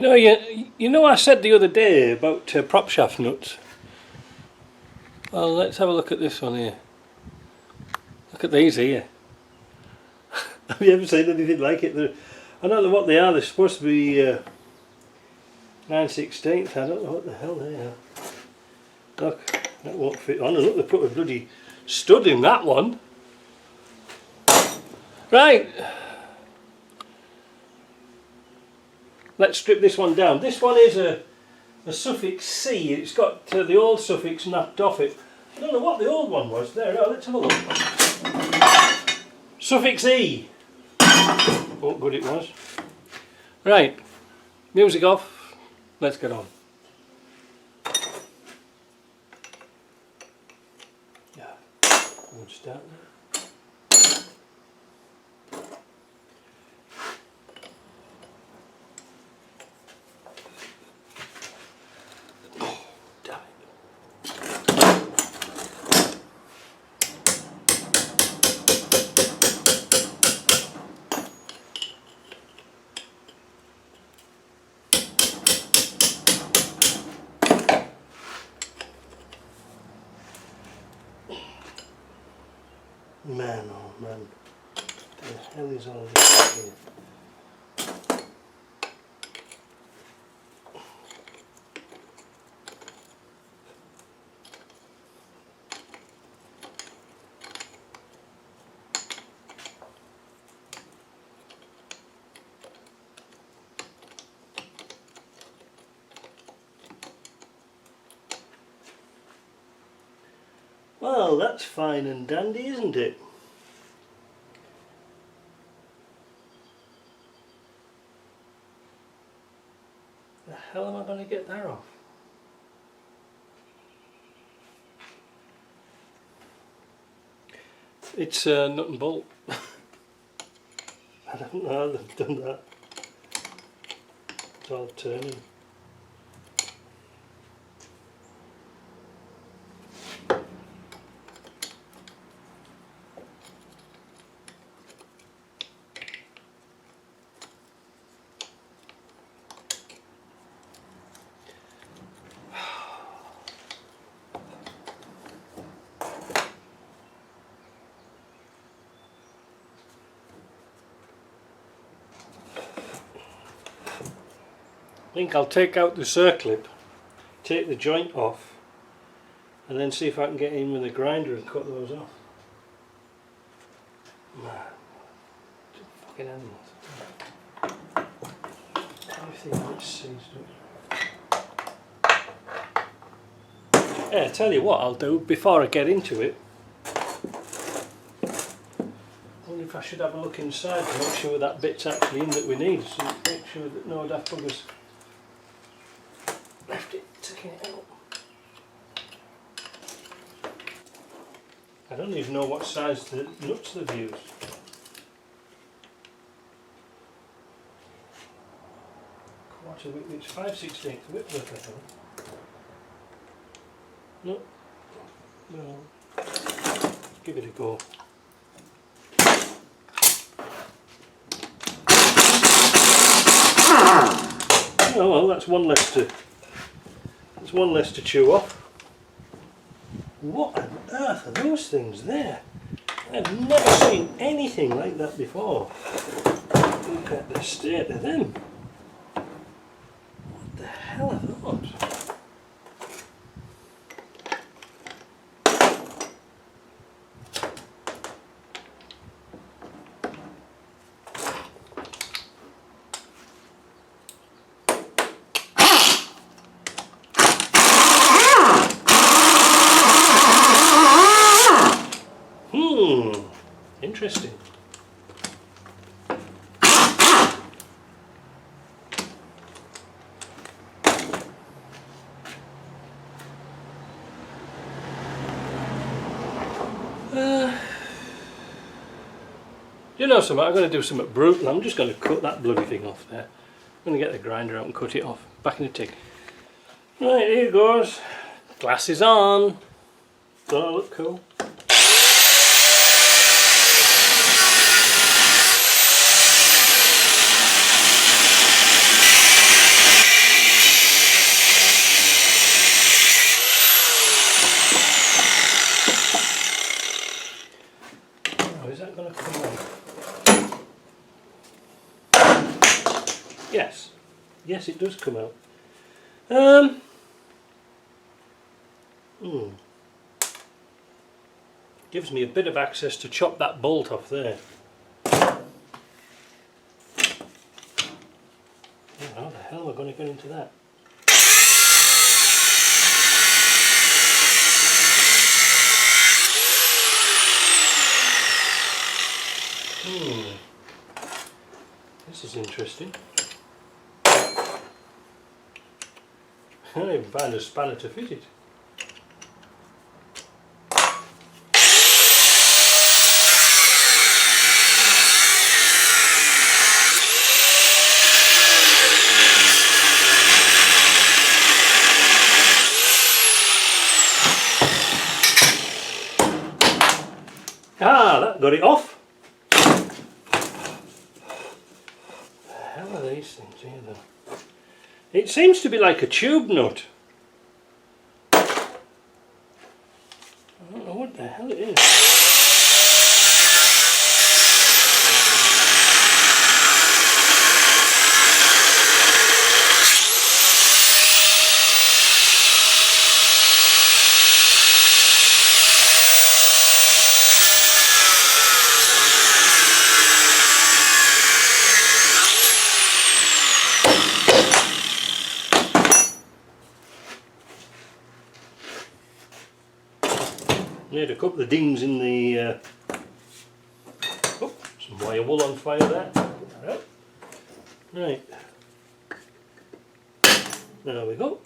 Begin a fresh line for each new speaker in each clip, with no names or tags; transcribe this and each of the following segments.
No, you know I said the other day about Propshaft nuts. Well, let's have a look at this one here. Look at these here. Have you ever seen anything like it? I don't know what they are. They're supposed to be 9/16. I don't know what the hell they are. Look, that won't fit on. And look, they put a bloody stud in that one. Right. Let's strip this one down. This one is a suffix C. It's got the old suffix knocked off it. I don't know what the old one was. There, oh, let's have a look. Suffix E. Oh, good it was. Right, music off. Let's get on. Yeah, we'll start there. Man, oh man, what the hell is all this here? Well, that's fine and dandy, isn't it? The hell am I going to get that off? It's a nut and bolt. I don't know how they've done that. It's all turning. I think I'll take out the circlip, take the joint off, and then see if I can get in with a grinder and cut those off. Man, fucking animals. Everything gets seized up. Yeah, I tell you what I'll do before I get into it. I wonder if I should have a look inside to make sure that bit's actually in that we need, so make sure that no daft buggers left it taking it out. I don't even know what size the nuts they've used. Quarter width, it's 5/16 width, I think. No, no, give it a go. Oh well, that's one less to chew off. What on earth are those things there? I've never seen anything like that before. Look at the state of them. What the hell are those? Interesting. You know something, I'm going to do something brutal. I'm just going to cut that bloody thing off there. I'm going to get the grinder out and cut it off. Back in the tick. Right, here goes. Glasses on. Don't I look cool? Yes, it does come out. Gives me a bit of access to chop that bolt off there. How the hell am I going to get into that? This is interesting. I can't even find a spanner to fit it. Ah, that got it off. The hell are these things here then? It seems to be like a tube nut. I don't know what the hell it is. Made a couple of dings in the oh, some wire wool on fire there. Put that out. Right, there we go.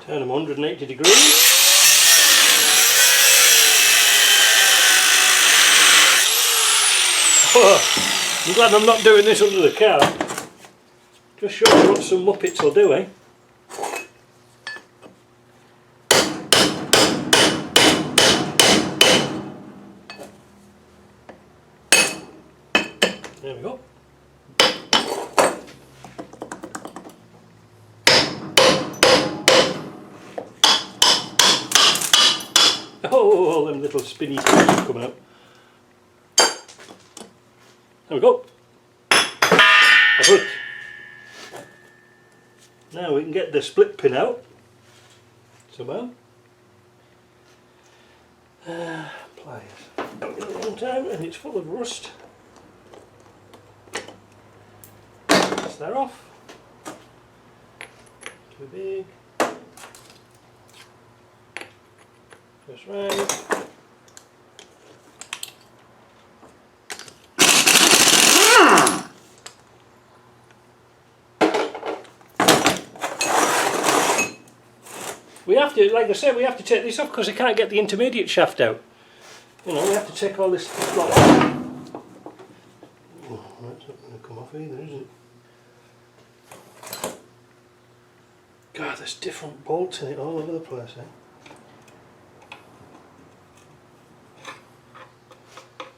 Turn them 180 degrees. Oh, I'm glad I'm not doing this under the car. Just show you what some muppets will do, eh? There we go. Oh, all them little spinny things are coming out. There we go. Good. Now we can get the split pin out somehow. Pliers. Took a long time and it's full of rust. That's that off. Too big. Just right. We have to, like I said, we have to take this off because I can't get the intermediate shaft out. You know, we have to take all this lot off. Oh, that's not going to come off either, is it? God, there's different bolts in it all over the place, eh?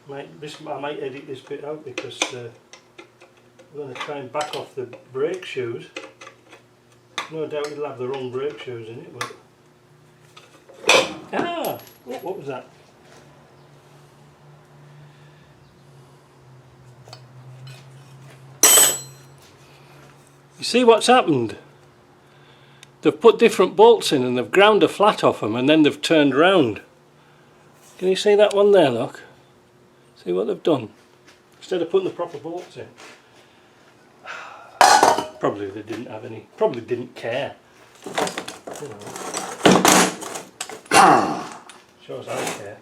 I might edit this bit out because I'm going to try and back off the brake shoes. No doubt it'll have the wrong brake shoes in it, but... Ah! What was that? You see what's happened? They've put different bolts in and they've ground a flat off them and then they've turned round. Can you see that one there, look? See what they've done? Instead of putting the proper bolts in. Probably they didn't have any, probably didn't care. You know. Shows I care.